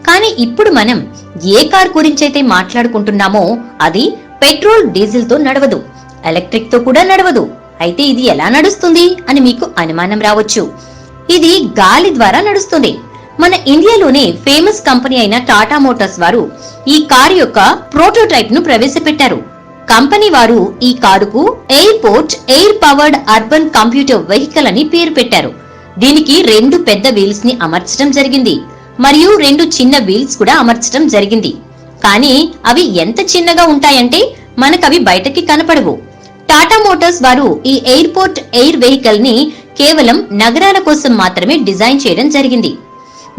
కానీ ఇప్పుడు మనం ఏ కార్ గురించైతే మాట్లాడుకుంటున్నామో అది పెట్రోల్ డీజిల్ తో నడవదు, ఎలక్ట్రిక్ తో కూడా నడవదు. అయితే ఇది ఎలా నడుస్తుంది అని మీకు అనుమానం రావచ్చు. ఇది గాలి ద్వారా నడుస్తుంది. మన ఇండియాలోనే ఫేమస్ కంపెనీ అయిన టాటా మోటార్స్ వారు ఈ కారు యొక్క ప్రోటోటైప్ ను ప్రవేశపెట్టారు. కంపెనీ వారు ఈ కారుకు airport air powered urban computer vehicle అని పేరు పెట్టారు. దీనికి 2 పెద్ద వీల్స్ ని అమర్చడం జరిగింది మరియు 2 చిన్న వీల్స్ కూడా అమర్చడం జరిగింది. కానీ అవి ఎంత చిన్నగా ఉంటాయంటే మనకవి బయటకి కనపడవు. టాటా మోటార్స్ వారు ఈ ఎయిర్పోర్ట్ ఎయిర్ వెహికల్ ని కేవలం నగరాల కోసం మాత్రమే డిజైన్ చేయడం జరిగింది.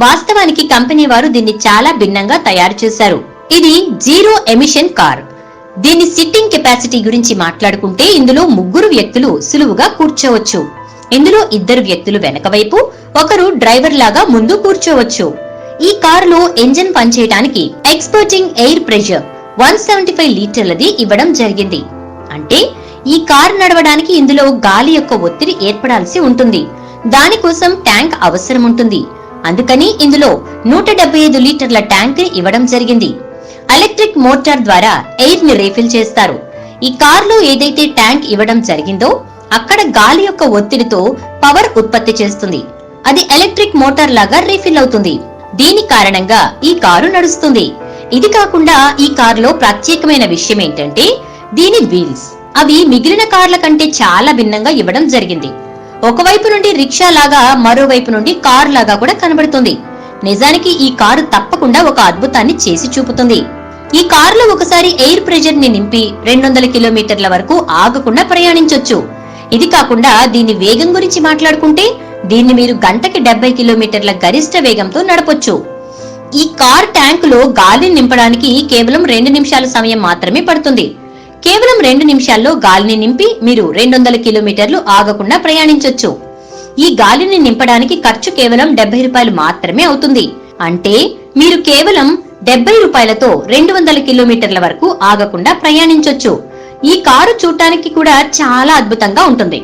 వాస్తవానికి కంపెనీ వారు దీన్ని చాలా భిన్నంగా తయారు చేశారు. ఇది జీరో ఎమిషన్ కార్. దీని సిట్టింగ్ కెపాసిటీ గురించి మాట్లాడుకుంటే ఇందులో 3 వ్యక్తులు సులువుగా కూర్చోవచ్చు. ఇందులో 2 వ్యక్తులు వెనక వైపు, ఒకరు డ్రైవర్ లాగా ముందు కూర్చోవచ్చు. ఈ కారులో ఇంజిన్ పనిచేయడానికి ఎక్స్పర్టింగ్ ఎయిర్ ప్రెషర్ 175 లీటర్లది ఇవ్వడం జరిగింది. అంటే ఈ కారు నడవడానికి ఇందులో గాలి యొక్క ఒత్తిడి ఏర్పడాల్సి ఉంటుంది. దానికోసం ట్యాంక్ అవసరం ఉంటుంది. అందుకని ఇందులో 175 లీటర్ల ట్యాంక్ ఇవ్వడం జరిగింది. ఎలక్ట్రిక్ మోటార్ ద్వారా ఎయిర్ ని రీఫిల్ చేస్తారు. ఈ కారులో ఏదైతే ట్యాంక్ ఇవ్వడం జరిగిందో అక్కడ గాలి యొక్క ఒత్తిడితో పవర్ ఉత్పత్తి చేస్తుంది. అది ఎలక్ట్రిక్ మోటార్ లాగా రీఫిల్ అవుతుంది. దీని కారణంగా ఈ కారు నడుస్తుంది. ఇది కాకుండా ఈ కారులో ప్రత్యేకమైన విషయం ఏంటంటే దీని వీల్స్. అవి మిగిలిన కార్ల కంటే చాలా భిన్నంగా ఇవ్వడం జరిగింది. ఒకవైపు నుండి రిక్షా లాగా, మరోవైపు నుండి కారు లాగా కూడా కనబడుతుంది. నిజానికి ఈ కారు తప్పకుండా ఒక అద్భుతాన్ని చేసి చూపుతుంది. ఈ కారులో ఒకసారి ఎయిర్ ప్రెషర్ ని నింపి 200 కిలోమీటర్ల వరకు ఆగకుండా ప్రయాణించొచ్చు. ఇది కాకుండా దీని వేగం గురించి మాట్లాడుకుంటే దీన్ని మీరు గంటకి 70 కిలోమీటర్ల గరిష్ట వేగంతో నడపొచ్చు. ఈ కార్ ట్యాంక్ లో గాలిని నింపడానికి కేవలం 2 నిమిషాల సమయం మాత్రమే పడుతుంది. కేవలం 2 నిమిషాల్లో గాలిని నింపి మీరు 200 కిలోమీటర్లు ఆగకుండా ప్రయాణించొచ్చు. ఈ గాలిని నింపడానికి ఖర్చు కేవలం 70 రూపాయలు మాత్రమే అవుతుంది. అంటే మీరు కేవలం 70 రూపాయలతో 200 కిలోమీటర్ల వరకు ఆగకుండా ప్రయాణించొచ్చు. ఈ కారు చూడటానికి కూడా చాలా అద్భుతంగా ఉంటుంది.